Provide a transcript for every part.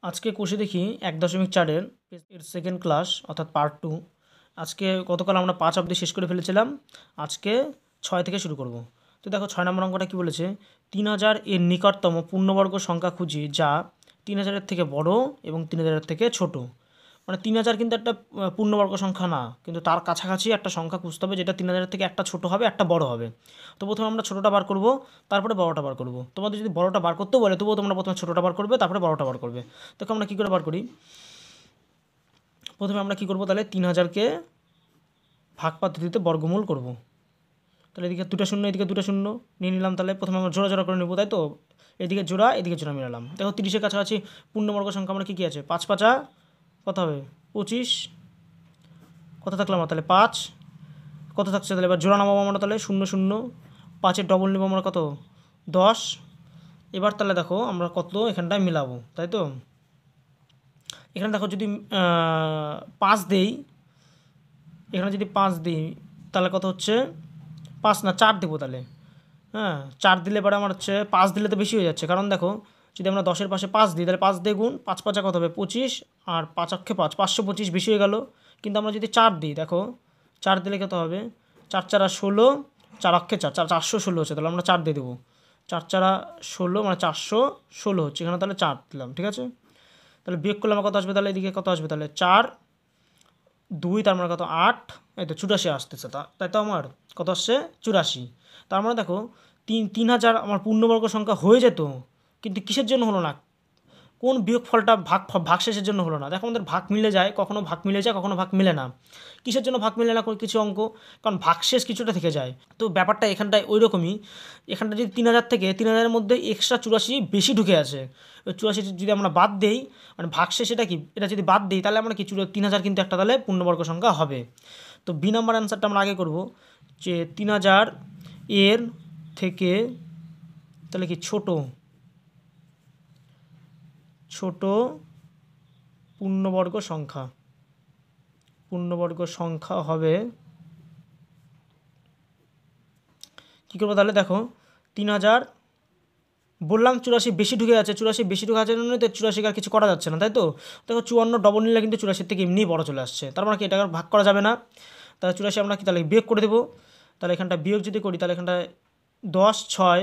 আজকে কোষে দেখি ১.৪-এর এর সেকেন্ড ক্লাস অর্থাৎ পার্ট 2। আজকে গতকাল আমরা ৫ অবধি শেষ করে ফেলেছিলাম। আজকে ৬ থেকে শুরু করব। তো দেখো ৬ নম্বর অঙ্কটা কী বলেছে, ৩০০০ এর নিকটতম পূর্ণবর্গ সংখ্যা খুঁজি যা ৩০০০-এর থেকে বড় এবং ৩০০০-এর থেকে ছোট। মানে ৩০০০ কিন্তু একটা পূর্ণবর্গ সংখ্যা না, কিন্তু তার কাছাকাছি একটা সংখ্যা খুঁজতে হবে যেটা ৩০০০-এর থেকে একটা ছোট হবে, একটা বড় হবে। তো প্রথমে আমরা ছোটোটা বার করব, তারপরে বড়টা বার করব। তোমাদের যদি বড়টা বার করতেও বলে তবুও তোমরা প্রথমে ছোটোটা বার করবে, তারপরে বড়টা বার করবে। দেখো আমরা কী করে বার করি। প্রথমে আমরা কী করব, তাহলে ৩০০০-কে ভাগ পদ্ধতিতে বর্গমূল করব। তাহলে এদিকে দুটো শূন্য, এদিকে দুটো শূন্য নিয়ে নিলাম। তাহলে প্রথমে আমরা জোড়া জোড়া করে নেব, তাই তো? এদিকে জোড়া, এদিকে জোড়া মিলালাম। দেখো ৩০-এর কাছাকাছি পূর্ণবর্গ সংখ্যা আমরা কী আছে, ৫ ৫ কত হবে ২৫, কত থাকলাম আমার তাহলে ৫, কত থাকছে তাহলে এবার জোড়া নামাবো আমরা, তাহলে ০ ০, ৫-এর ডবল নেবো আমরা কত ১০। এবার তাহলে দেখো আমরা কত এখানটায় মিলাবো, তাই তো? এখানে দেখো যদি ৫ দেই, এখানে যদি ৫ দিই তাহলে কত হচ্ছে, ৫ না ৪ দেবো তাহলে। হ্যাঁ, ৪ দিলে পরে আমার হচ্ছে, ৫ দিলে তো বেশি হয়ে যাচ্ছে, কারণ দেখো যদি আমরা ১০-এর পাশে 5 দিই তাহলে ৫ দিয়ে গুণ, ৫ ৫ কত হবে ২৫, আর ৫ অক্ষে ৫, ৫২৫ বেশি হয়ে গেল। কিন্তু আমরা যদি 4 দিই, দেখো 4 দিলে কত হবে, ৪ ৪ 16, 4 অক্ষে 4, 416 হচ্ছে, তাহলে আমরা 4 দিয়ে দেবো। ৪ ৪ 16 মানে 416 হচ্ছে, এখানে তাহলে ৪ দিলাম, ঠিক আছে? তাহলে বিয়োগ করলে আমার কত আসবে, তাহলে এদিকে কত আসবে, তাহলে 4 2, তার মানে কত 8, এই তো ৮৪ আসতেছে, তাই তো? আমার কত আসছে ৮৪। তার মানে দেখো ৩০০০ আমার পূর্ণবর্গ সংখ্যা হয়ে যেত, কিন্তু কিসের জন্য হলো না, কোন বিয়োগফলটা ভাগশেষের জন্য হলো না। দেখো আমাদের ভাগ মিলে যায়, কখনো ভাগ মিলে যায়, কখনো ভাগ মিলে না। কিসের জন্য ভাগ মিলে না কিছু অঙ্ক, কারণ ভাগশেষ কিছুটা থেকে যায়। তো ব্যাপারটা এখানটায় ওই রকমই। এখানটা যদি ৩০০০ থেকে ৩০০০-এর মধ্যে এক্সট্রা ৮৪ বেশি ঢুকে আছে, ওই ৮৪ যদি আমরা বাদ দেই, মানে ভাগশেষ এটা কি, এটা যদি বাদ দিই তাহলে আমরা কি ৩০০০ কিন্তু একটা তাহলে পূর্ণবর্গ সংখ্যা হবে। তো বি নাম্বার অ্যান্সারটা আমরা আগে করব, যে ৩০০০ এর থেকে তাহলে কি ছোট পূর্ণবর্গ সংখ্যা হবে, কী করবো তাহলে, দেখো ৩০০০ বললাম ৮৪ বেশি ঢুকে আছে, ৮৪ বেশি ঢুকে আছে জন্য তো ৮৪ আর কিছু করা যাচ্ছে না, তাই তো? দেখো ৫৪ ডবল নিলে কিন্তু ৮৪ থেকে এমনিই বড় চলে আসছে, তার মানে কি এটাকে ভাগ করা যাবে না। তাহলে ৮৪ আমরা কি তাহলে বিয়োগ করে দেবো। তাহলে এখানটা বিয়োগ যদি করি তাহলে এখানটায় ১০ ৬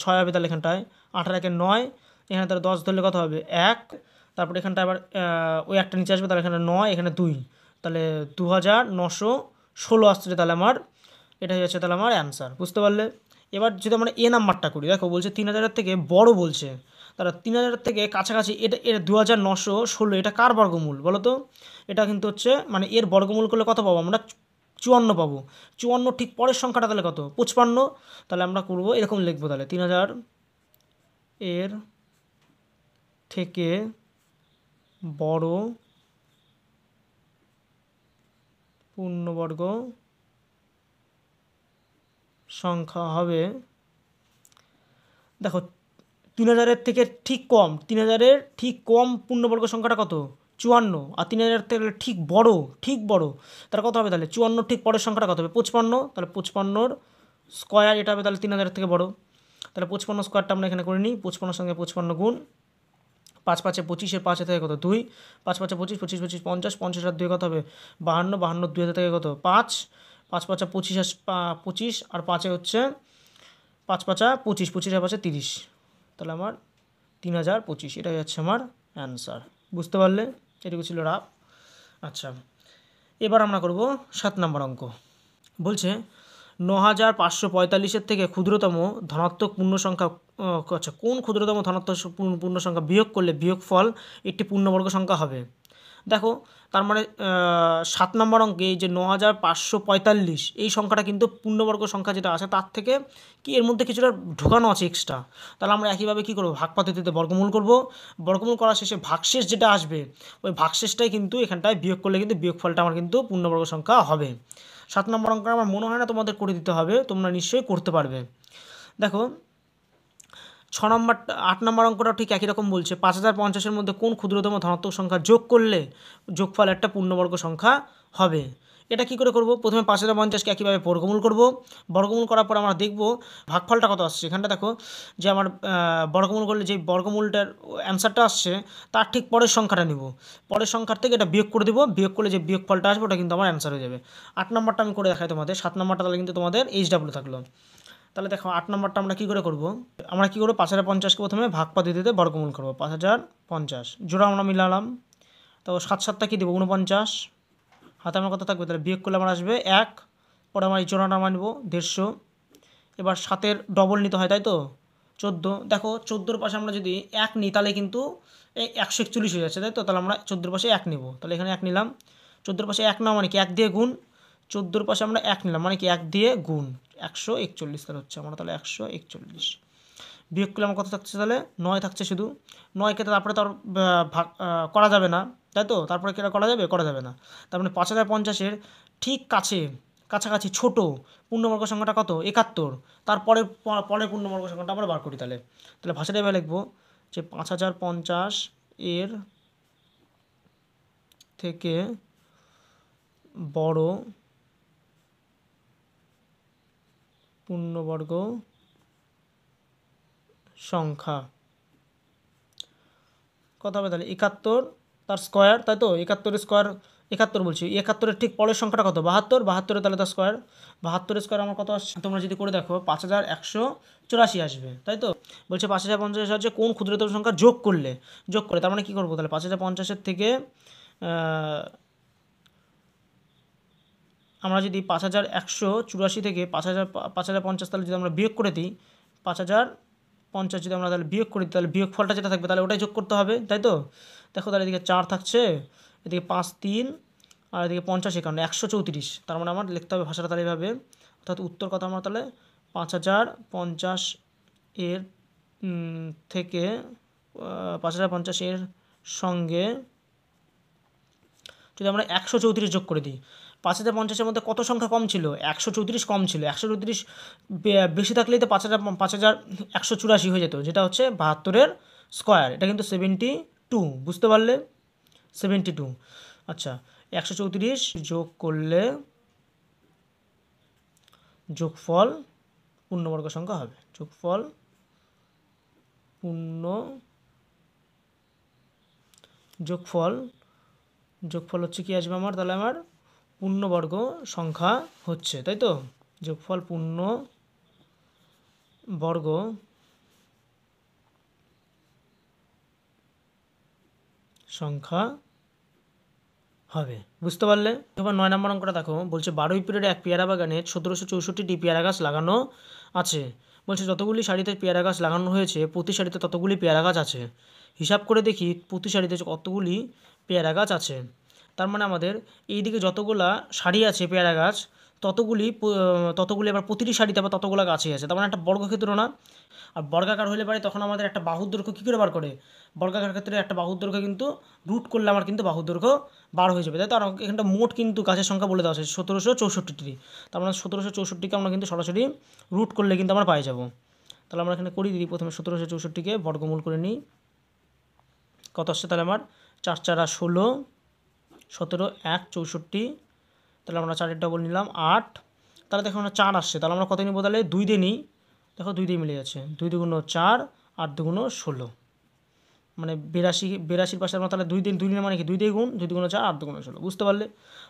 ৬ হবে, তাহলে এখানটায় ৮ একে ৯, এখানে তাহলে 10 ধরলে কত হবে ১, তারপরে এখানটা আবার ওই একটা নিচে আসবে, তাহলে এখানে ৯, এখানে ২, তাহলে ২৯১৬ আসছে, তাহলে আমার এটাই হচ্ছে তাহলে আমার অ্যান্সার। বুঝতে পারলে? এবার যদি আমরা এ নাম্বারটা করি, দেখো বলছে ৩০০০-এর থেকে বড় বলছে, তাহলে ৩০০০-এর থেকে কাছাকাছি এটা ২৯১৬, এটা কার বর্গমূল বলো তো? এটা কিন্তু হচ্ছে মানে এর বর্গমূল করলে কত পাবো আমরা, ৫৪ পাবো। ৫৪ ঠিক পরের সংখ্যাটা তাহলে কত ৫৫। তাহলে আমরা করবো এরকম লিখবো, তাহলে ৩০০০ এর থেকে বড় পূর্ণবর্গ সংখ্যা হবে, দেখো ৩০০০-এর থেকে ঠিক কম, ৩০০০-এর ঠিক কম পূর্ণবর্গ সংখ্যাটা কত ৫৪, আর ৩০০০-এর থেকে ঠিক বড় তাহলে কত হবে, তাহলে ৫৪ ঠিক পরের সংখ্যাটা কত হবে ৫৫, তাহলে ৫৫-র স্কোয়ার এটা হবে, তাহলে ৩০০০-এর থেকে বড়। তাহলে ৫৫ স্কোয়ারটা আমরা এখানে করে নিই, ৫৫-র সঙ্গে ৫৫ গুণ, ৫ ৫ ২৫, ৫ থেকে কত ২, ৫ ৫ ২৫, ২৫ ২৫ ৫০, ৫০ আর ২ কত হবে ৫২, ৫২ ২ থেকে কত ৫, ৫ ৫ ২৫ আর ৫ হচ্ছে ৫ ৫ ২৫, ২৫ আর ৫ ৩০, তাহলে আমার ৩০২৫, এটাই হচ্ছে আমার অ্যান্সার। বুঝতে পারলে? এটুকু ছিল রাফ। আচ্ছা, এবার আমরা করব ৭ নম্বর অঙ্ক। বলছে ৯৫৪৫-এর থেকে ক্ষুদ্রতম ধনাত্মক পূর্ণ সংখ্যা, আচ্ছা কোন ক্ষুদ্রতম ধনাত্মক পূর্ণ সংখ্যা বিয়োগ করলে বিয়োগফল একটি পূর্ণবর্গ সংখ্যা হবে। দেখো তার মানে ৭ নম্বর অঙ্কে এই যে ৯৫৪৫ এই সংখ্যাটা কিন্তু পূর্ণবর্গ সংখ্যা যেটা আছে তার থেকে কি এর মধ্যে কিছুটা ঢোকানো আছে এক্সট্রা। তাহলে আমরা একইভাবে কী করবো, ভাগ পদ্ধতিতে বর্গমূল করব। বর্গমূল করার শেষে ভাগশেষ যেটা আসবে ওই ভাগশেষটাই কিন্তু এখানটায় বিয়োগ করলে কিন্তু বিয়োগফলটা আমার কিন্তু পূর্ণবর্গ সংখ্যা হবে। ৭ নম্বর অঙ্ক আমার মনে হয় না তোমাদের করে দিতে হবে, তোমরা নিশ্চয়ই করতে পারবে। দেখো ৮ নম্বর অঙ্কটা ঠিক একই রকম বলছে, ৫০৫০-এর মধ্যে কোন ক্ষুদ্রতম ধনাত্মক সংখ্যা যোগ করলে যোগফল একটা পূর্ণবর্গ সংখ্যা হবে। এটা কি করে করব? প্রথমে 5050কে একইভাবে বর্গমূল করব। বর্গমূল করার পর আমরা দেখব ভাগফলটা কত আসছে। এখানটা দেখো যে আমার বর্গমূল করলে যে বর্গমূলটার অ্যান্সারটা আসছে তার ঠিক পরের সংখ্যাটা নিব। পরের সংখ্যার থেকে এটা বিয়োগ করে দেবো। বিয়োগ করলে যে বিয়োগফলটা আসবে ওটা কিন্তু আমার অ্যান্সার হয়ে যাবে। 8 নম্বরটা আমি করে দেখাই তোমাদের। 7 নম্বরটা তাহলে কিন্তু তোমাদের HW থাকলো। তাহলে দেখো 8 নম্বরটা আমরা কী করে করব? আমরা কী করবো? 5050কে প্রথমে ভাগ পদ্ধতিতে বর্গমূল করবো। 5050 জোড়া আমরা মিলালাম। তো 7 কী দেবো? 49। হাতে আমার কত থাকবে? তাহলে বিয়োগ করলে আমার আসবে 1। পরে আমার এই জোড়াটা আমরা নেবো 150। এবার 7-এর ডবল নিতে হয়, তাই তো 14। দেখো 14-র পাশে আমরা যদি 1 নিই তাহলে কিন্তু এই 141 হয়ে যাচ্ছে, তাই তো? তাহলে আমরা 14-র পাশে 1 নিব। তাহলে এখানে 1 নিলাম। 14-র পাশে 1 নেওয়া মানে কি 1 দিয়ে গুণ। 14-র পাশে আমরা 1 নিলাম মানে কি 1 দিয়ে গুণ 141 তাহলে হচ্ছে আমরা তাহলে 141। বিয়োগ করলে আমার কত থাকছে? তাহলে 9 থাকছে শুধু। 9কে তারপরে তো আর ভাগ করা যাবে না, তাই তো? তারপরে কি করা যাবে? করা যাবে না। তার মানে 5050-এর ঠিক কাছাকাছি ছোট পূর্ণবর্গ সংখ্যাটা কত? 71। তারপরে পরের পূর্ণবর্গ সংখ্যাটা আমরা বার করি। তাহলে ভাষাটা এভাবে লিখবো যে 5050 এর থেকে বড় পূর্ণবর্গ সংখ্যা কত হবে? তাহলে 71 তার স্কোয়ার, তাই তো? 71-এর স্কোয়ার 71 বলছি। 71-এর ঠিক পরের সংখ্যাটা কত? 72। 72 তাহলে তার স্কোয়ার। 72-এর স্কোয়ার আমার কত আসছে? তোমরা যদি করে দেখো 5184 আসবে, তাই তো? বলছে 5050-এর সাহায্যে কোন ক্ষুদ্রতম সংখ্যা যোগ করে তার মানে কী করবো? তাহলে 5050-এর থেকে আমরা যদি 5184 থেকে 5050 তাহলে যদি আমরা বিয়োগ করে দিই, 5050 যদি আমরা তাহলে বিয়োগ করি তাহলে বিয়োগ ফলটা যেটা থাকবে তাহলে ওটাই যোগ করতে হবে, তাই তো? দেখো তাহলে এদিকে 4 থাকছে, এদিকে 5 3 আর এদিকে 50 এখানে 134। তার মানে আমার লিখতে হবে ভাষাটা তাহলে এভাবে। অর্থাৎ উত্তর কথা আমরা তাহলে 5050 এর থেকে 5050 এর সঙ্গে যদি আমরা 134 যোগ করে দিই, 5050-এর মধ্যে কত সংখ্যা কম ছিল? 134 কম ছিল। 134 বেশি থাকলেই তো 5184 হয়ে যেত, যেটা হচ্ছে 72-এর স্কোয়ার। এটা কিন্তু 72, বুঝতে পারলে? 72। আচ্ছা, 134 যোগ করলে যোগফল পূর্ণবর্গ সংখ্যা হবে। যোগফল হচ্ছে কি আসবে আমার? তাহলে আমার পূর্ণবর্গ সংখ্যা হচ্ছে, তাই তো? যোগফল পূর্ণবর্গ সংখ্যা হবে, বুঝতে পারলে? এবার 9 নম্বর অঙ্কটা দেখো। বলছে 12 পিরিয়ডে এক পেয়ারা বাগানে 1764টি পেয়ারা গাছ লাগানো আছে। বলছে যতগুলি সারিতে পেয়ারা গাছ লাগানো হয়েছে প্রতি সারিতে ততগুলি পেয়ারা গাছ আছে। হিসাব করে দেখি প্রতি সারিতে কতগুলি পেয়ারা গাছ আছে। তার মানে আমাদের এইদিকে যতগুলা সারি আছে পেয়ারা গাছ ততগুলি আবার প্রতিটি সারিতে আবার ততগুলো গাছই আছে। তার মানে একটা বর্গক্ষেত্র না? আর বর্গাকার হলে পারে তখন আমাদের একটা বাহুর দৈর্ঘ্য কী করে বার করে? বর্গাকার ক্ষেত্রে একটা বাহুর দৈর্ঘ্য কিন্তু রুট করলে আমার কিন্তু বাহুর দৈর্ঘ্য বার হয়ে যাবে, তাই তো? আর এখানটা মোট কিন্তু গাছের সংখ্যা বলে দেওয়া আছে 1764টি। তার মানে 1764টিকে আমরা কিন্তু সরাসরি রুট করলে কিন্তু আমরা পাই যাব। তাহলে আমরা এখানে করি দিই। প্রথমে 1764টিকে বর্গমূল করে নিই। কত আসছে তাহলে আমার? 4 4 16, 17 1 64। তাহলে আমরা 4-এর ডবল নিলাম 8। তাহলে দেখো আমরা 4 আসছে, তাহলে আমরা কত নিব? তাহলে 2 দিয়ে নিই। দেখো 2 দিয়ে মিলে যাচ্ছে। 2 2 4, 8 2 16, মানে 82 পাশে আমরা তাহলে 2 দিন 2 দিনের মানে কি 2 দিয়ে গুণ, 2 2 4, 8 2 16, বুঝতে পারলে?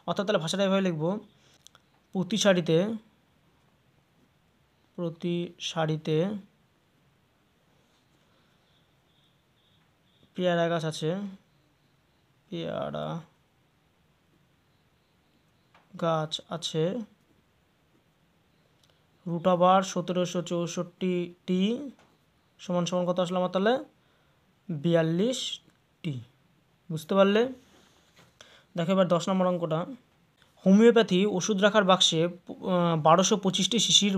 অর্থাৎ তাহলে ভাষাটা এভাবে লিখব, প্রতি সারিতে পেয়ারা গাছ আছে, রুট আবার 1764টি সমান সমান কত আসলে আমার? তাহলে 42টি, বুঝতে পারলে? দেখো এবার 10 নম্বর অঙ্কটা। হোমিওপ্যাথি ওষুধ রাখার বাক্সে 1225টি শিশির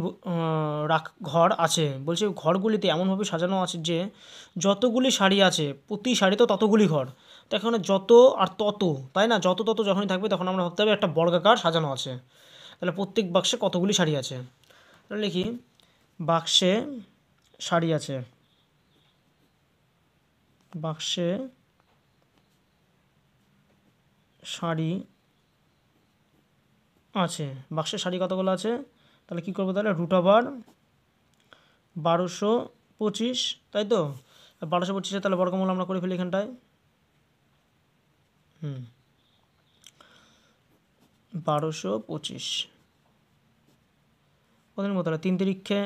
ঘর আছে। বলছে ঘরগুলিতে এমনভাবে সাজানো আছে যে যতগুলি সারি আছে প্রতি সারিতেও ততগুলি ঘর। তো এখানে যত আর তত, তাই না? যত তত যখনই থাকবে তখন আমরা ভাবতে হবে একটা বর্গাকার সাজানো আছে। তাহলে প্রত্যেক বাক্সে কতগুলি সারি আছে? তাহলে লিখি বাক্সে সারি আছে, বাক্সে সারি আছে, বাক্সের সারি কতগুলো আছে, তাহলে কী করবো তাহলে রুট ওভার 1225, তাই তো 1225 তাহলে বর্গমূল আমরা করে ফেলি এখানটায়। 1225 কত নিব তাহলে 3 তিরিক্ষে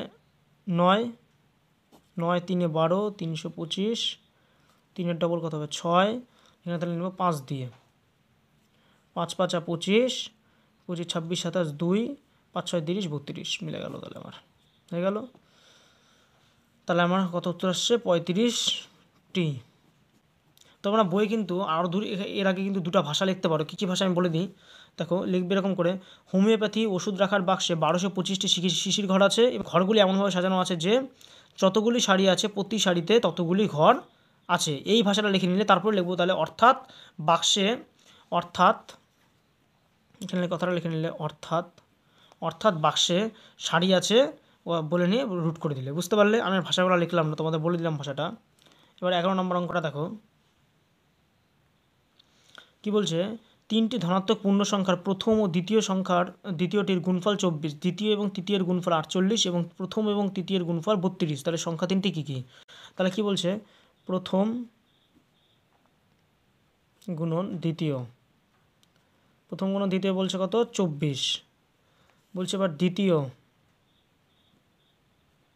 9, 9 3 12, 325, 3 ডবল কত হবে 6, এখানে তাহলে নেব 5 দিয়ে, 5 5 25, 25 26 27 2, 5 6 30 32 মিলে গেল, তাহলে আমার হয়ে গেল। তাহলে আমার কত উত্তর আসছে 35টি। তো আমরা বই কিন্তু আরও এর আগে কিন্তু দুটো ভাষা লিখতে পারো, কী কী ভাষা আমি বলে দিই। দেখো লিখবে এরকম করে, হোমিওপ্যাথি ওষুধ রাখার বাক্সে 1225টি শিশির ঘর আছে এবং ঘরগুলি এমনভাবে সাজানো আছে যে যতগুলি শাড়ি আছে প্রতি শাড়িতে ততগুলি ঘর আছে, এই ভাষাটা লিখে নিলে তারপরে লিখবো তাহলে অর্থাৎ বাক্সে, অর্থাৎ এখানে কথাটা লিখে নিলে অর্থাৎ বাক্সে শাড়ি আছে বলে নিয়ে রুট করে দিলে, বুঝতে পারলে। আমি ভাষাগুলো লিখলাম না, তোমাদের বলে দিলাম ভাষাটা। এবার 11 নম্বর অঙ্কটা দেখো কি বলছে, 3টি ধনাত্মক পূর্ণ সংখ্যার প্রথম ও দ্বিতীয়টির গুণফল 24, দ্বিতীয় এবং তৃতীয়ের গুণফল 48 এবং প্রথম এবং তৃতীয়ের গুণফল 32, তাহলে সংখ্যা 3টি কী কী। তাহলে কি বলছে, প্রথম গুণন দ্বিতীয়, প্রথম গুণন দ্বিতীয় বলছে কত 24, বলছে এবার দ্বিতীয়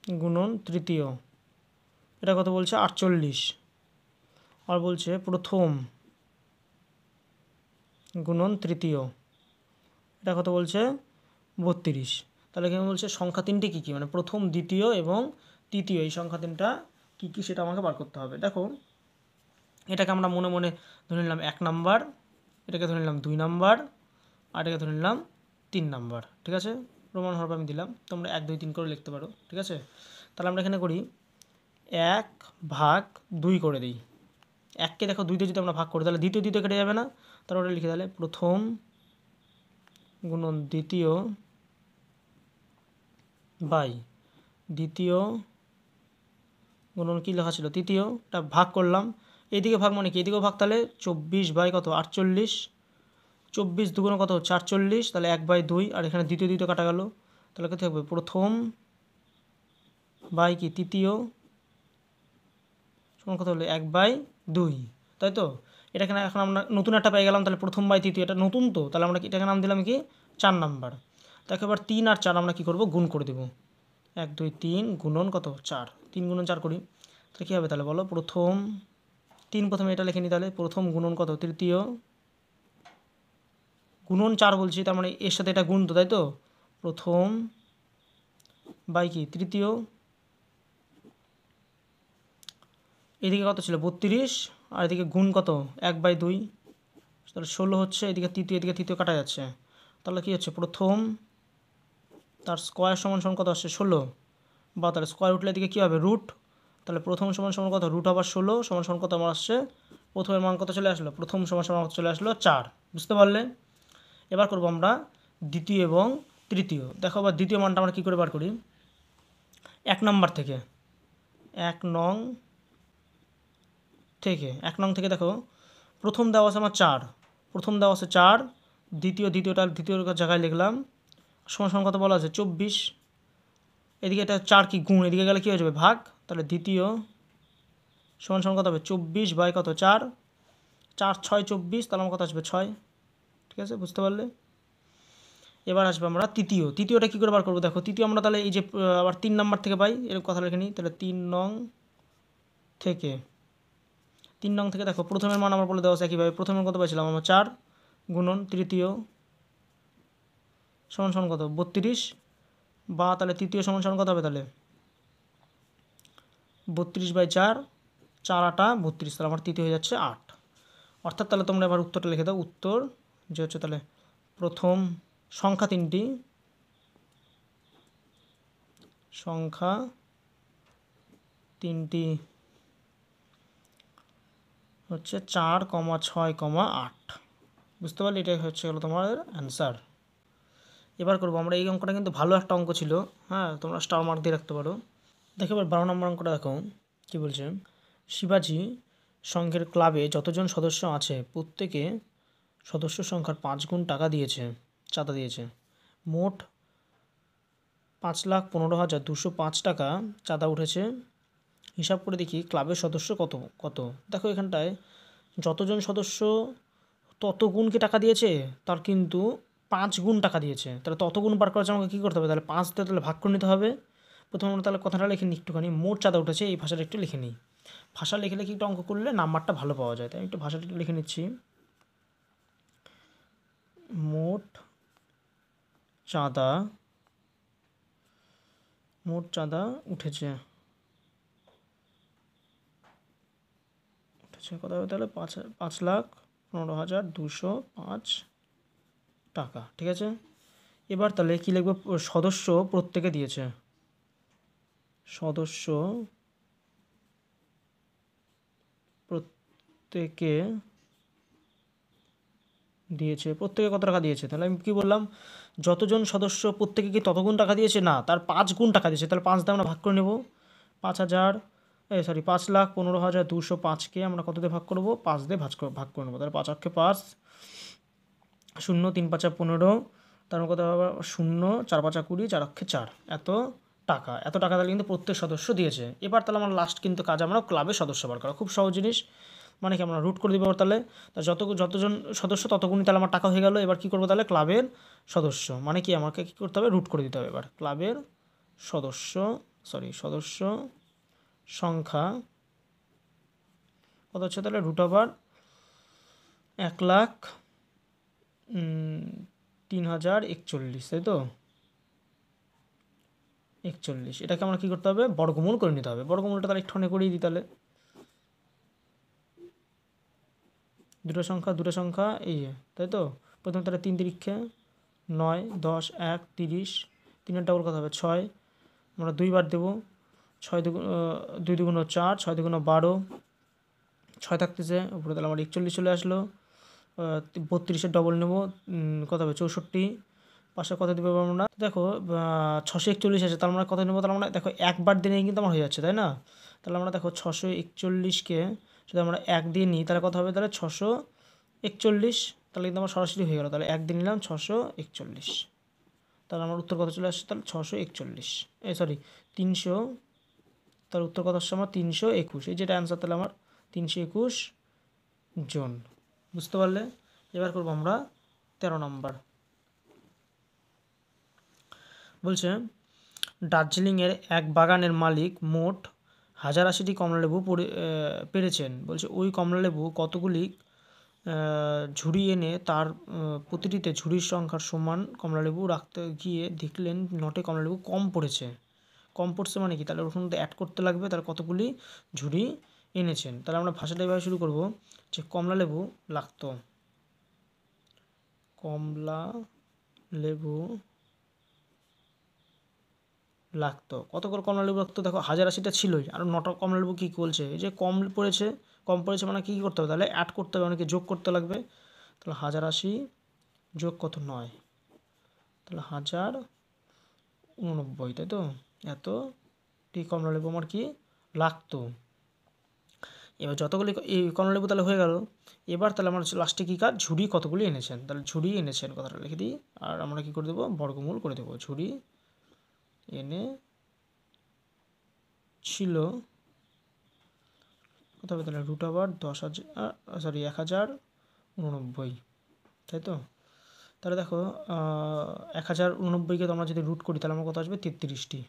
গুণন তৃতীয়, এটা কত বলছে 48, আর বলছে প্রথম গুণন তৃতীয়, এটা কত বলছে 32। তাহলে এখানে বলছে সংখ্যা 3টি কী কী, মানে প্রথম দ্বিতীয় এবং তৃতীয় এই সংখ্যা 3টা কী কী সেটা আমাকে বার করতে হবে। দেখো এটাকে আমরা মনে মনে ধরে নিলাম 1 নাম্বার, এটাকে ধরে নিলাম 2 নাম্বার, আর এটাকে ধরে নিলাম 3 নাম্বার, ঠিক আছে। প্রমাণ হরফ আমি দিলাম, তোমরা 1 2 3 করে লিখতে পারো, ঠিক আছে। তাহলে আমরা এখানে করি 1/2 করে দিই। 1কে দেখো 2 দিয়ে যদি আমরা ভাগ করি তাহলে দ্বিতীয় কেটে যাবে না, তাহলে ওটা লিখে তাহলে প্রথম গুণন দ্বিতীয় বাই দ্বিতীয় গুণন কী লেখা ছিল তৃতীয়, এটা ভাগ করলাম, এইদিকে ভাগ মানে কি এদিকেও ভাগ, তাহলে 24 বাই কত 48, 24 দুগুণ কত 48, তাহলে 1/2, আর এখানে দ্বিতীয় কাটা গেল, তাহলে কী থাকবে প্রথম বাই কি তৃতীয় সমান কত হলো 1/2, তাই তো। এটাকে এখন আমরা নতুন একটা পেয়ে গেলাম, তাহলে প্রথম বাই তৃতীয়, এটা নতুন তো, তাহলে আমরা এটাকে নাম দিলাম কি 4 নাম্বার। তাকে এবার 3 আর 4 আমরা কী করবো গুণ করে দেবো, 1 2 3 গুণন কত 4, 3 গুণন 4 করি, তাহলে কী হবে তাহলে বলো প্রথম 3, প্রথমে এটা লিখে নিই, তাহলে প্রথম গুণন কত তৃতীয় গুণন 4 বলছি, তার মানে এর সাথে এটা গুণ তো, তাই তো, প্রথম বাই কি তৃতীয়, এদিকে কত ছিল 32, আর এদিকে গুণ কত 1/2, তাহলে 16 হচ্ছে, এদিকে তৃতীয় কাটা যাচ্ছে, তাহলে কী হচ্ছে প্রথম তার স্কোয়ার সমান কত আসছে 16, বা তাহলে স্কোয়ার উঠলে এদিকে কী হবে রুট, তাহলে প্রথম সমান কত রুট আবার 16 সমান কত আমার আসছে, প্রথমের মান কত চলে আসলো, প্রথম সমান কত চলে আসলো 4, বুঝতে পারলে। এবার করব আমরা দ্বিতীয় এবং তৃতীয়। দেখো আবার দ্বিতীয় মানটা আমরা কী করে বার করি, 1 নাম্বার থেকে, 1 নং থেকে দেখো প্রথম দেওয়া আছে আমার 4, প্রথম দেওয়া আছে 4, দ্বিতীয় জায়গায় লিখলাম সমান কত বলা আছে 24, এদিকে এটা 4 কি গুণ, এদিকে গেলে কী হয়ে যাবে ভাগ, তাহলে দ্বিতীয় সমান কত হবে 24 বাই কত 4, 4 6 24, তাহলে আমার কত আসবে 6, ঠিক আছে, বুঝতে পারলে। এবার আসবে আমরা তৃতীয়টা কী করে বার করবো, দেখো তৃতীয় আমরা তাহলে এই যে আবার 3 নাম্বার থেকে পাই, এরকম কথা লিখে নিই, তাহলে 3 নং থেকে, 3 নং থেকে দেখো প্রথমের মান আমার বলে দেওয়া আছে একইভাবে, প্রথমের কত পাইছিলাম আমার 4 গুণন তৃতীয় সমান কত 32, বা তাহলে তৃতীয় সমান কত হবে তাহলে 32/4, 4 8 32, তাহলে আমার তৃতীয় হয়ে যাচ্ছে 8, অর্থাৎ তাহলে তোমরা এবার উত্তরটা লিখে দাও, উত্তর যে হচ্ছে তাহলে প্রথম সংখ্যা 3টি হচ্ছে 4, 6, 8, বুঝতে পারলে, এটাই হচ্ছে হলো তোমার অ্যান্সার। এবার করবো আমরা এই অঙ্কটা কিন্তু ভালো একটা অঙ্ক ছিল, হ্যাঁ তোমরা স্টার মার্ক দিয়ে রাখতে পারো। দেখো এবার 12 নম্বর অঙ্কটা দেখো কী বলছে, শিবাজি সংঘের ক্লাবে যতজন সদস্য আছে প্রত্যেকে সদস্য সংখ্যার 5 গুণ টাকা দিয়েছে, চাঁদা দিয়েছে, মোট 5,15,205 টাকা চাঁদা উঠেছে। হিসাব করে দেখি ক্লাবের সদস্য কত কত। দেখো এখানটায় যতজন সদস্য তত গুণকে টাকা দিয়েছে, তার কিন্তু 5 গুণ টাকা দিয়েছে। তাহলে তত গুণ বার করার জন্য আমাকে কী করতে হবে? তাহলে 5 দিয়ে তাহলে ভাগ করে নিতে হবে। প্রথমে আমরা তাহলে কথাটা লিখে নিই একটুখানি। মোট চাঁদা উঠেছে, এই ভাষাটা একটু লিখে নিই। ভাষা লিখে লিখে একটু অঙ্ক করলে নাম্বারটা ভালো পাওয়া যায়, তাই একটু ভাষাটা লিখে নিচ্ছি। মোট চাঁদা উঠেছে কত হবে? তাহলে 5,15,205 টাকা। ঠিক আছে, এবার তাহলে কী লিখবো? সদস্য প্রত্যেকে দিয়েছে, সদস্য প্রত্যেকে কত টাকা দিয়েছে? তাহলে আমি কী বললাম? যতজন সদস্য প্রত্যেকে কি তত গুণ টাকা দিয়েছে? না, তার 5 গুণ টাকা দিয়েছে। তাহলে 5 দিয়ে আমরা ভাগ করে নেব। 5,15,205কে আমরা কত দিয়ে ভাগ করব? 5 দিয়ে ভাগ করে নেবো। তাহলে 5 অক্ষে 5, 0 3 5 15, তার কত হবে? 0 4 5 20, 4 অক্ষে 4। এত টাকা তাহলে কিন্তু প্রত্যেক সদস্য দিয়েছে। এবার তাহলে আমার লাস্ট কিন্তু কাজ আমরা ক্লাবের সদস্য বার করা। খুব সহজ জিনিস, মানে কি আমরা রুট করে দিব। তাহলে যতজন সদস্য ততগুণই তাহলে আমার টাকা হয়ে গেল। এবার কী করবো? তাহলে ক্লাবের সদস্য মানে কি আমাকে কী করতে হবে? রুট করে দিতে হবে। এবার ক্লাবের সদস্য সংখ্যা কত হচ্ছে? তাহলে √1,03,041, তাই তো? 41, এটাকে আমরা কী করতে হবে? বর্গমূল করে নিতে হবে। বর্গমূলটা তাহলে একটুখানি করিয়ে দিই। তাহলে দুটো সংখ্যা এই, তাই তো? প্রথমে তাহলে 3 তিরিক্ষে 9, 10, 1, 30, 3-এর ডাবল কত হবে? 6, আমরা 2 বার দেবো। 2 দুগুণ 4, 6 দুগুণ 12, 6 থাকতেছে উপরে, তাহলে আমার 41 চলে আসলো। 32-এর ডবল নেব, কত হবে? 64, পাশে কত দেবো আমরা? দেখো 641 আছে, তাহলে আমরা কত নেবো? তাহলে আমরা দেখো একবার দিনেই কিন্তু আমার হয়ে যাচ্ছে, তাই না? তাহলে আমরা দেখো 641কে যদি আমরা 1 দিয়ে নিই তাহলে কত হবে? তাহলে 641, তাহলে কিন্তু আমার সরাসরি হয়ে গেল। তাহলে 1 দিয়ে নিলাম 641, তাহলে আমার উত্তর কত চলে আসছে? তাহলে 641, 300, তাহলে উত্তর কত আসছে আমার? 321। এই যেটা অ্যান্সার, তাহলে আমার 321 জন। বুঝতে পারলে? এবার করবো আমরা 13 নম্বর। বলছে দার্জিলিংয়ের এক বাগানের মালিক মোট 1080টি কমলালেবু পেরেছেন। বলছে ওই কমলালেবু কতগুলি ঝুড়ি এনে তার প্রতিটিতে ঝুড়ির সংখ্যার সমান কমলালেবু রাখতে গিয়ে দেখলেন 9টে কমলালেবু কম পড়েছে মানে কি? তাহলে ওর মধ্যে অ্যাড করতে লাগবে। তাহলে কতগুলি ঝুড়ি এনেছেন? তাহলে আমরা ভাষাটা এভাবে শুরু করব যে কমলালেবু লাগতো, কত করে কমলালেবু লাগতো? দেখো 1080টা ছিলই, আর 9টা কমলালেবু কী বলছে? এই যে কম পড়েছে মানে কী করতে হবে? তাহলে অ্যাড করতে হবে, অনেকে যোগ করতে লাগবে। তাহলে 1080 যোগ কত? 9, তাহলে 1089, তাই তো? এতটি কমলালেবু আমার কি লাগতো। এবার যতগুলি এই কমলালেবু তাহলে হয়ে গেল। এবার তাহলে আমার লাস্টে কী কাজ? ঝুড়ি কতগুলি এনেছেন। তাহলে ঝুড়ি এনেছেন কথাটা লিখে দিই, আর আমরা কী করে দেবো? বর্গমূল করে দেবো। ঝুড়ি এনে ছিল কত হবে? তাহলে √10,089, তাই তো? তাহলে দেখো 1089কে তোমরা যদি রুট করি তাহলে আমার কত আসবে? 33টি।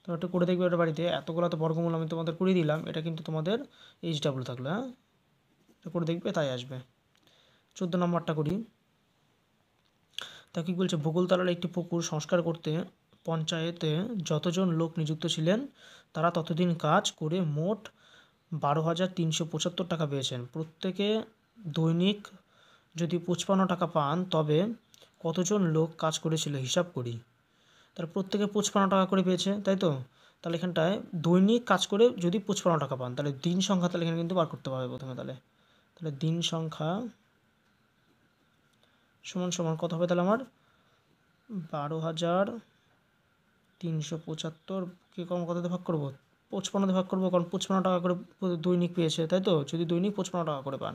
তোমরা একটু করে দেখবে ওটা বাড়িতে। এতগুলো তো বর্গমূল আমি তোমাদের করে দিলাম, এটা কিন্তু তোমাদের HW থাকলো। হ্যাঁ, এটা করে দেখবে, তাই আসবে। 14 নম্বরটা করি। তা কী বলছে? বকুলতলার একটি পুকুর সংস্কার করতে পঞ্চায়েতে যতজন লোক নিযুক্ত ছিলেন তারা ততদিন কাজ করে মোট 12,375 টাকা পেয়েছেন। প্রত্যেকে দৈনিক যদি 55 টাকা পান তবে কতজন লোক কাজ করেছিল হিসাব করি। তাহলে প্রত্যেকে 55 টাকা করে পেয়েছে, তাই তো? তাহলে এখানটায় দৈনিক কাজ করে যদি 55 টাকা পান, তাহলে দিন সংখ্যা তাহলে এখানে কিন্তু বার করতে পারবে প্রথমে। তাহলে দিন সংখ্যা সমান কত হবে? তাহলে আমার 12,375কে কত দিয়ে ভাগ করবো? 55 দিয়ে ভাগ করবো, কারণ 55 টাকা করে দৈনিক পেয়েছে, তাই তো? যদি দৈনিক 55 টাকা করে পান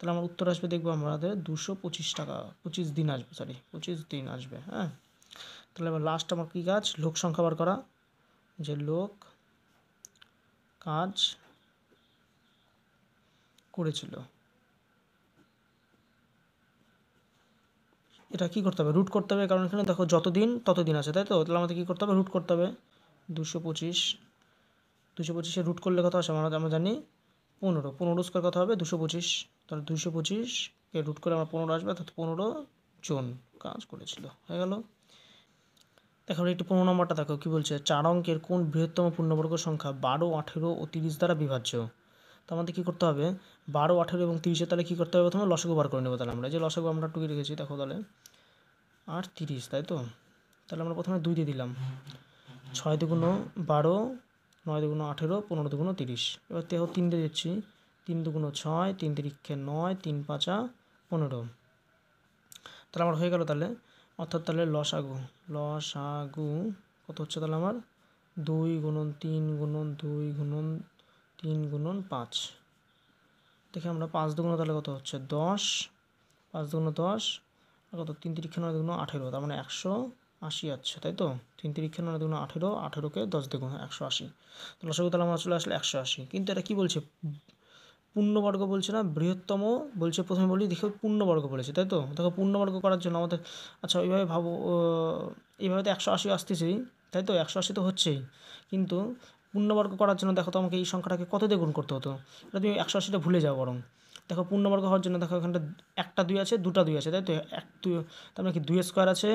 তাহলে আমার উত্তর আসবে, দেখবো আমাদের 225 টাকা, 25 দিন আসবে, 25 দিন আসবে। হ্যাঁ, তাহলে এবার লাস্ট আমার কী কাজ, লোক সংখ্যা বার করা, যে লোক কাজ করেছিল। এটা কী করতে হবে, রুট করতে হবে, কারণ এখানে দেখো যত দিন তত দিন আছে, তাই তো? তাহলে আমাদের কী করতে হবে, রুট করতে হবে। 225 রুট করলে কত আসে আমরা জানি 15 স্কোয়ার কত হবে 225, তাহলে 225কে রুট করে আমার 15 আসবে, অর্থাৎ 15 জন কাজ করেছিল, হয়ে গেল। দেখো একটু 15 নম্বরটা দেখো কী বলছে, 4 অঙ্কের কোন বৃহত্তম পূর্ণবর্গ সংখ্যা 12, 18 ও 30 দ্বারা বিভাজ্য। তো আমাদের কী করতে হবে, 12, 18 এবং 30-এর তাহলে কী করতে হবে, প্রথমে লসাগু বার করে নেবো। তাহলে আমরা যে লসাগু আমরা টুকে রেখেছি, দেখো তাহলে 8, 30, তাই তো? তাহলে আমরা প্রথমে 2 দিয়ে দিলাম, 6 দুগুণ 12, 9 দুগুণ 18, 15 দুগুণ 30। এবার দেখো 3 দিয়ে দিচ্ছি, 3 দুগুণ 6, 3 তিরিক্ষে 9, 3 5 15। তাহলে আমার হয়ে গেল, তাহলে অর্থাৎ তাহলে লসাগু কত হচ্ছে তাহলে আমার 2 গুণন 3 গুণন 2 গুণন 3 গুণন 5। দেখে আমরা 5 দুগুণ তাহলে কত হচ্ছে 10, 5 দুগুণ 10 আর কত 3 তিরিক্ষে 9 দুগুণ 18, তার মানে 180 আছে, তাই তো? 3 তিরিক্ষে 9 দুগুণ 18, 18কে 10 দ্বিগুণ 180। তো লসাগু তাহলে আমার চলে আসলে 180। কিন্তু এটা কী বলছে, পূর্ণবর্গ বলছে না, বৃহত্তম বলছে। প্রথমে বলি দেখো পূর্ণবর্গ বলেছে, তাই তো? দেখো পূর্ণবর্গ করার জন্য আমাদের, আচ্ছা ওইভাবে ভাবো, এইভাবে তো 180 আসতেছেই, তাই তো? 180 তো হচ্ছেই, কিন্তু পূর্ণবর্গ করার জন্য দেখো তো আমাকে এই সংখ্যাটাকে কত দিয়ে গুণ করতে হতো, এটা তুমি 180টা ভুলে যাও বরং। দেখো পূর্ণবর্গ হওয়ার জন্য দেখো এখানটা একটা 2 আছে, দুটা 2 আছে, তাই তো? 1 2, তার মানে কি 2 স্কোয়ার আছে,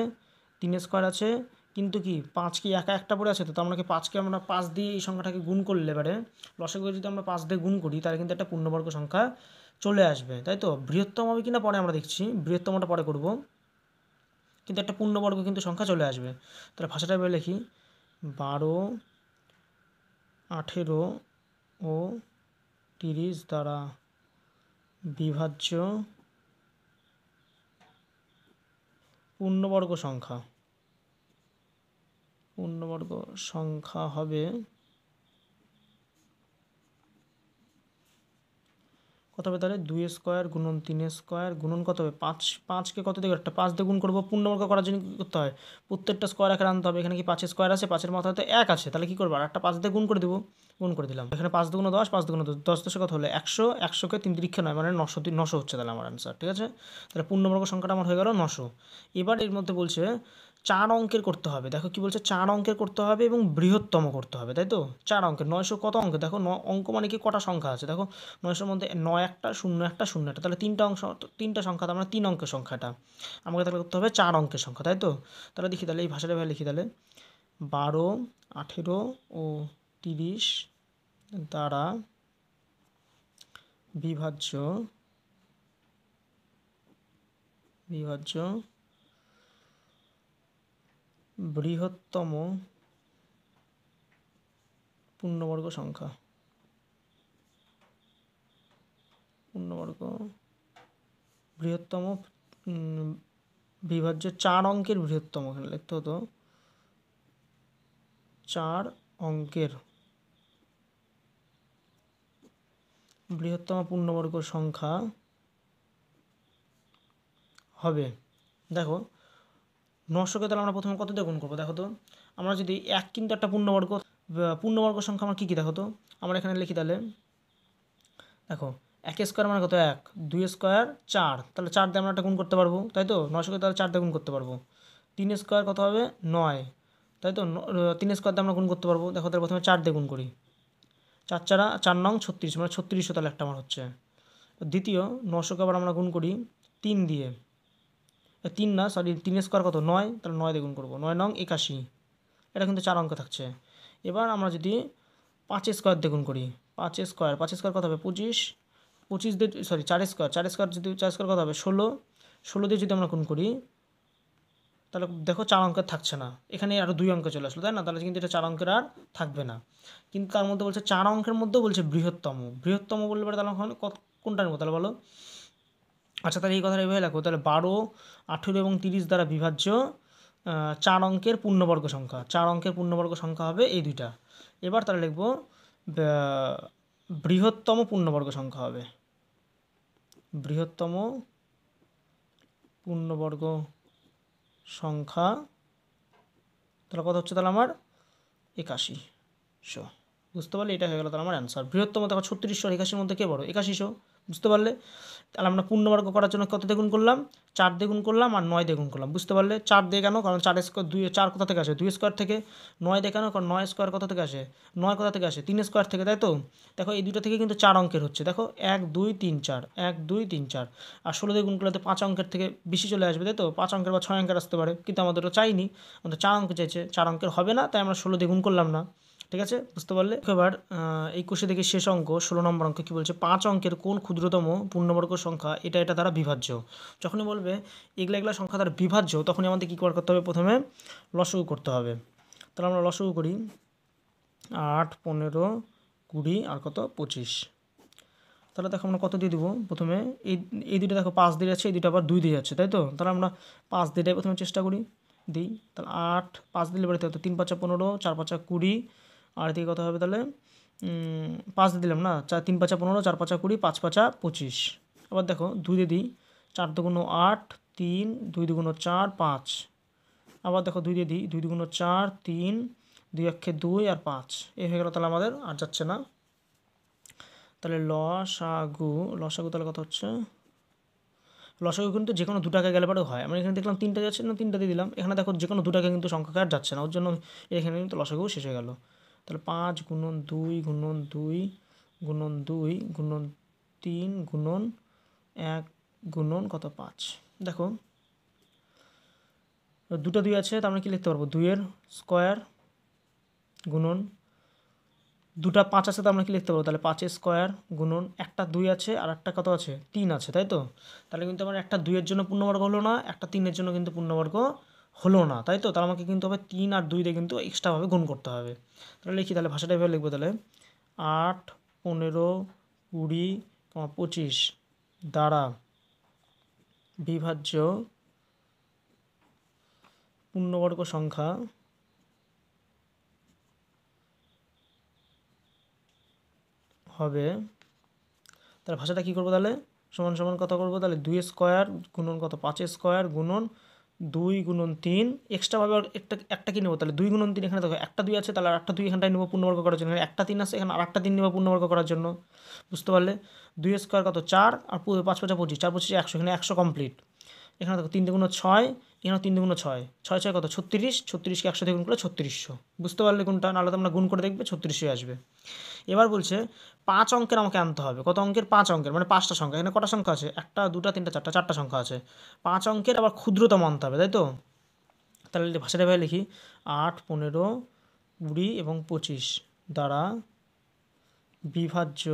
3 স্কোয়ার আছে, কিন্তু কি 5 কি একা একটা পড়ে আছে, তো আমরা কি 5কে আমরা 5 দিয়ে এই সংখ্যাটাকে গুণ করলে এবারে লসাগু যদি আমরা 5 দিয়ে গুণ করি, তাহলে কিন্তু একটা পূর্ণবর্গ সংখ্যা চলে আসবে, তাই তো? বৃহত্তম হবে কিনা পরে আমরা দেখছি, বৃহত্তমটা পরে করব, কিন্তু একটা পূর্ণবর্গ কিন্তু সংখ্যা চলে আসবে। তাহলে ভাষাটা এবার লিখি, 12, 18 ও 30 দ্বারা বিভাজ্য পূর্ণবর্গ সংখ্যা হবে কত হবে, তাহলে 2 স্কোয়ার গুণন 3 স্কোয়ার গুণন কত হবে 5, 5কে কত দিয়ে একটা 5 দিয়ে গুণ করবো। পূর্ণবর্গ করার জন্য কী করতে হয়, প্রত্যেকটা স্কোয়ার আকারে আনতে হবে। এখানে কি 5 স্কোয়ার আছে, 5-এর মাথায় তো 1 আছে, তাহলে কী করবো, আর একটা 5 দিয়ে গুণ করে দেবো, গুণ করে দিলাম। এখানে 5 দুগুণ 10, 5 দুগুণ 10, 10 10 কত হলে 100, 100কে 3 তিরিক্ষে 9, মানে 900 হচ্ছে তাহলে আমার অ্যান্সার, ঠিক আছে? তাহলে পূর্ণবর্গ সংখ্যাটা আমার হয়ে গেল 900। এবার এর মধ্যে বলছে 4 অঙ্কের করতে হবে। দেখো কি বলছে, 4 অঙ্কের করতে হবে এবং বৃহত্তম করতে হবে, তাই তো? 4 অঙ্কের, 900 কত অঙ্ক, দেখো অঙ্ক মানে কি কটা সংখ্যা আছে, দেখো 900-র মধ্যে 9 একটা 0 একটা 0 একটা, তাহলে 3টা সংখ্যা, তার মানে 3 অঙ্কের সংখ্যাটা আমাকে তাহলে করতে হবে 4 অঙ্কের সংখ্যা, তাই তো? তাহলে দেখি, তাহলে এই ভাষাটা এবার লিখি, তাহলে 12, 18 ও 30 দ্বারা বিভাজ্য বৃহত্তম পূর্ণবর্গ সংখ্যা, বৃহত্তম বিভাজ্য 4 অঙ্কের বৃহত্তম, এখানে লিখতে হতো 4 অঙ্কের বৃহত্তম পূর্ণবর্গ সংখ্যা হবে। দেখো 900কে তাহলে আমরা প্রথমে কত দিয়ে গুণ করবো, দেখো তো? আমরা যদি 1 কিন্তু একটা পূর্ণবর্গ সংখ্যা আমার কী কী, দেখো তো? আমরা এখানে লিখি, তাহলে দেখো 1 স্কোয়ার মানে কত 1, 2 স্কোয়ার 4, তাহলে 4 দিয়ে আমরা একটা গুণ করতে পারবো, তাই তো? 900কে তাহলে 4 দিয়ে গুণ করতে পারবো। 3 স্কোয়ার কত হবে 9, তাই তো? 3 স্কোয়ার দিয়ে আমরা গুণ করতে পারবো। দেখো তাহলে প্রথমে 4 দিয়ে গুণ করি, 4 4 4 9 36, মানে 3600 তাহলে একটা আমার হচ্ছে। দ্বিতীয় 900কে আবার আমরা গুণ করি 3 দিয়ে, 3 না সরি 3 স্কোয়ার কত 9, তাহলে 9 দিয়ে গুণ করবো, 9 9 81, এটা কিন্তু 4 অঙ্ক থাকছে। এবার আমরা যদি 5 স্কোয়ার দিয়ে গুণ করি, 5 স্কোয়ার কত হবে 25, 25 দিয়ে সরি 4 স্কোয়ার যদি 4 স্কোয়ার কত হবে 16 দিয়ে যদি আমরা গুণ করি, তাহলে দেখো 4 অঙ্কের থাকছে না, এখানে আরও 2 অঙ্ক চলে আসলো, তাই না? তাহলে কিন্তু এটা 4 অঙ্কের আর থাকবে না। কিন্তু তার মধ্যে বলছে 4 অঙ্কের মধ্যেও বলছে বৃহত্তম বললে পরে তাহলে কোনটার মতো, তাহলে বলো? আচ্ছা তাহলে এই কথাটা এইভাবে লেখো, তাহলে 12, 18 এবং 30 দ্বারা বিভাজ্য 4 অঙ্কের পূর্ণবর্গ সংখ্যা, 4 অঙ্কের পূর্ণবর্গ সংখ্যা হবে এই দুইটা। এবার তাহলে লিখবো বৃহত্তম পূর্ণবর্গ সংখ্যা হবে, বৃহত্তম পূর্ণবর্গ সংখ্যা, তাহলে কত হচ্ছে তাহলে আমার 8100। বুঝতে পারলে এটা হয়ে গেল তাহলে আমার অ্যান্সার। বৃহত্তম দেখো 3600 আর 81-র মধ্যে কে বড়? 8100। বুঝতে পারলে? তাহলে আমরা পূর্ণবর্গ করার জন্য কত দিয়ে গুণ করলাম? 4 দিয়ে গুণ করলাম আর 9 দিয়ে গুণ করলাম। বুঝতে পারলে? 4 দিয়ে কেন? কারণ 4 স্কোয়ার 2, 4 কোথা থেকে আসে? 2 স্কোয়ার থেকে। 9 দিয়ে কেন? কারণ 9 স্কোয়ার কোথা থেকে আসে? 9 কোথা থেকে আসে? 3 স্কোয়ার থেকে, তাই তো? দেখো এই দুটো থেকে কিন্তু 4 অঙ্কের হচ্ছে। দেখো 1 2 3 4, 1 2 3 4, আর 16 দিয়ে গুণ করলে তো 5 অঙ্কের থেকে বেশি চলে আসবে, তাই তো? 5 অঙ্কের বা 6 অঙ্কের আসতে পারে, কিন্তু আমাদের তো চাইনি, আমাদের 4 অঙ্ক চাইছে। 4 অঙ্কের হবে না, তাই আমরা 16 দিয়ে গুণ করলাম না। ঠিক আছে, বুঝতে পারলে? এবার এই কোষে দেখি শেষ অঙ্ক 16 নম্বর অঙ্ক কী বলছে, 5 অঙ্কের কোন ক্ষুদ্রতম পূর্ণবর্গ সংখ্যা এটা দ্বারা বিভাজ্য। যখনই বলবে এগুলা সংখ্যা দ্বারা বিভাজ্য, তখনই আমাদের কী করতে হবে? প্রথমে লসাগু করতে হবে। তাহলে আমরা লসাগু করি। 8 15 20 আর কত 25। তাহলে দেখো আমরা কত দিয়ে দিব? প্রথমে এই দুটো দেখো 5 দিয়ে যাচ্ছে, এই দুটো আবার 2 দিয়ে যাচ্ছে, তাই তো? তাহলে আমরা 5 দিয়ে প্রথমে চেষ্টা করি, দিই। তাহলে 8 5 দিলে বাড়িতে হতো 3 5 15, 4 5 20, আর এদিকে কত হবে তাহলে? 5 দিয়ে দিলাম না, 3 5 15, 4 5 20, 5 5 25। আবার দেখো 2 দিয়ে দিই, 4 2 8, 3 2 2 4 5। আবার দেখো 2 দিয়ে দিই, 2 2 4, 3 2 1 2 আর 5। এই হয়ে গেল। তাহলে আমাদের আর যাচ্ছে না। তাহলে লসাগু তাহলে কত হচ্ছে? লসাগু কিন্তু যে কোনো দুটাকে গেলে পরেও হয়। আমরা এখানে দেখলাম 3টা যাচ্ছে না, 3টা দিয়ে দিলাম। এখানে দেখো যে কোনো দুটাকে কিন্তু সংখ্যাকে আর যাচ্ছে না, ওর জন্য এখানে কিন্তু লসাগু শেষ হয়ে গেল। তাহলে 5 গুণন 2 গুণন 2 গুণন 2 গুণন 3 গুণন 1 গুণন কত 5। দেখো দুটো 2 আছে, তার মানে কী লিখতে পারবো? 2-এর স্কোয়ার গুণন, দুটা 5 আছে, তো আমরা কি লিখতে পারবো? তাহলে 5-এর স্কোয়ার গুণন, একটা 2 আছে আর একটা কত আছে? 3 আছে, তাই তো? তাহলে কিন্তু আমার একটা 2-এর জন্য পূর্ণবর্গ হলো না, একটা 3-এর জন্য কিন্তু পূর্ণবর্গ হলো না, তাই তো? তাহলে আমাকে কিন্তু হবে 3 আর 2 দিয়ে কিন্তু এক্সট্রাভাবে গুণ করতে হবে। তাহলে লিখি, তাহলে ভাষাটা এভাবে লিখবো, তাহলে 8 15 20, 25 দ্বারা বিভাজ্য পূর্ণবর্গ সংখ্যা হবে। তাহলে ভাষাটা কী করবো? তাহলে সমান সমান কত করবো? তাহলে 2 স্কোয়ার গুণন কত 5 স্কোয়ার গুণন 2 গুণন 3, এক্সট্রাভাবে একটা কি নেবো? তাহলে 2 গুণন 3, এখানে দেখো একটা 2 আছে, তাহলে আর একটা 2 এখানটায় নেবো পূর্ণবর্গ করার জন্য। একটা 3 আছে, এখানে আর একটা 3 নেবো পূর্ণবর্গ করার জন্য। বুঝতে পারলে? 2 স্কোয়ার কত 4 আর 5 5 25, 4 25 100, এখানে 100 কমপ্লিট। এখানে দেখো 3 2 6, এখানে 3 2 6, 6 6 কত 36, 36কে 100 দিয়ে গুণ করলে 3600। বুঝতে পারলে কোনটা? নাহলে তোমরা গুণ করে দেখবে 3600 আসবে। এবার বলছে 5 অঙ্কের আমাকে আনতে হবে। কত অঙ্কের? 5 অঙ্কের, মানে 5টা সংখ্যা। এখানে কটা সংখ্যা আছে? 1 2 3 4, 4টা সংখ্যা আছে। 5 অঙ্কের আবার ক্ষুদ্রতম আনতে হবে, তাই তো? তাহলে ভাষাটা ভাবে লিখি, 8 15 20 এবং 25 দ্বারা বিভাজ্য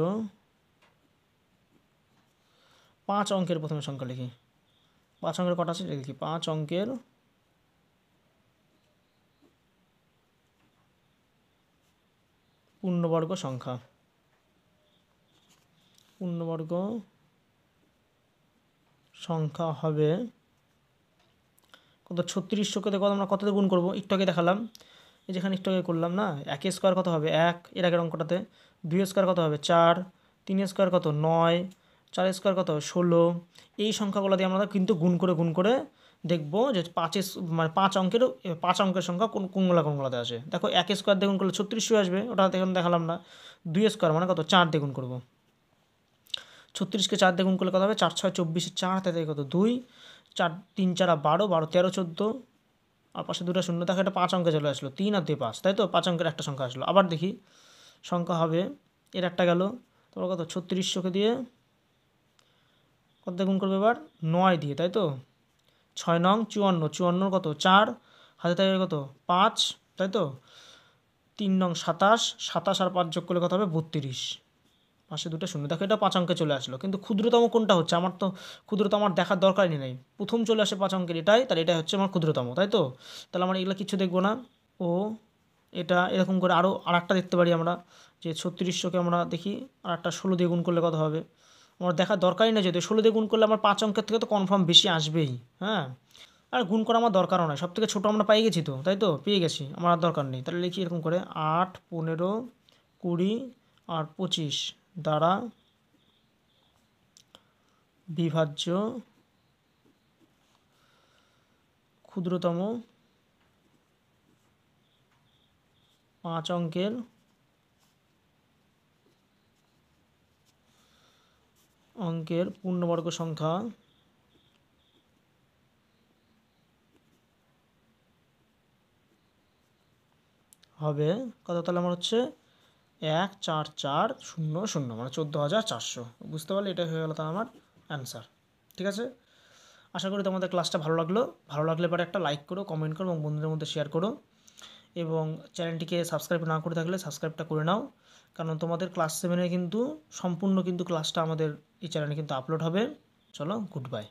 5 অঙ্কের প্রথমে সংখ্যা লিখি। 5 অঙ্কের কটা আছে লিখি, 5 অঙ্কের পূর্ণবর্গ সংখ্যা। পূর্ণবর্গ সংখ্যা হবে কত? 3600কে দেখো আমরা কত দিয়ে গুণ করবো? একটু আগে দেখালাম, এই যেখানে একটু আগে করলাম না, 1 স্কোয়ার কত হবে? 1, এর আগের অঙ্কটাতে। 2 স্কোয়ার কত হবে? 4, 3 স্কোয়ার কত? 9, 4 স্কোয়ার কত? 16। এই সংখ্যাগুলো দিয়ে আমরা কিন্তু গুণ করে দেখবো যে 5 অঙ্কের সংখ্যা কোনগুলোতে আসে। দেখো 1 স্কোয়ার দিয়ে গুণ করলে 3600 আসবে, ওটা এখন দেখালাম না। 2 স্কোয়ার মানে কত? 4 দিয়ে গুণ করবো। 36কে 4 দিয়ে গুণ করলে কত হবে? 4 6 24, 4 হাতে কত? 2, 4 3 4 12 12 13 14, আর পাশে দুটো শূন্য। দেখো এটা 5 অঙ্কে চলে আসলো, 3 আর 2 5, তাই তো? 5 অঙ্কের একটা সংখ্যা আসলো। আবার দেখি সংখ্যা হবে, এর একটা গেল, তারপর কত? 3600কে দিয়ে কত দিয়ে গুণ করবে এবার? 9 দিয়ে, তাই তো? 6 নং 54, 54 কত? 4 হাতে থাকে কত? 5, তাই তো? 3 নং 27, 27 আর 5 যোগ করলে কত হবে? 32, পাশে দুটো শূন্য। দেখো এটা 5 অঙ্কে চলে আসলো, কিন্তু ক্ষুদ্রতম কোনটা হচ্ছে? আমার তো ক্ষুদ্রতম আমার দেখার দরকারই নেই, প্রথম চলে আসে 5 অঙ্কের এটাই, তাহলে এটাই হচ্ছে আমার ক্ষুদ্রতম, তাই তো? তাহলে আমরা এগুলো কিছু দেখবো না। ও এটা এরকম করে আর একটা দেখতে পারি আমরা, যে 3600কে আমরা দেখি আর একটা 16 দিয়ে গুণ করলে কত হবে? আমার দেখার দরকারই নেই, যদি 16 দিয়ে গুণ করলে আমার 5 অঙ্কের থেকে তো কনফার্ম বেশি আসবেই। হ্যাঁ, আর গুণ করা আমার দরকারও নয়, সব থেকে ছোটো আমরা পেয়ে গেছি তো, তাই তো? পেয়ে গেছি, আমার আর দরকার নেই। তাহলে লিখি এরকম করে, 8 15 20 আর 25 দ্বারা বিভাজ্য ক্ষুদ্রতম 5 অঙ্কের পূর্ণবর্গ সংখ্যা হবে কত? তাহলে আমার হচ্ছে 14400 মানে 14,400। বুঝতে পারলে? এটা হয়ে গেল তার আমার অ্যান্সার। ঠিক আছে, আশা করি তোমাদের ক্লাসটা ভালো লাগলো। ভালো লাগলে পরে একটা লাইক করো, কমেন্ট করো এবং বন্ধুদের মধ্যে শেয়ার করো, এবং চ্যানেলটিকে সাবস্ক্রাইব না করে থাকলে সাবস্ক্রাইবটা করে নাও, কারণ তোমাদের ক্লাস 7 কিন্তু সম্পূর্ণ কিন্তু ক্লাসটা আমাদের এই চ্যানেলে কিন্তু আপলোড হবে। চলো, গুড বাই।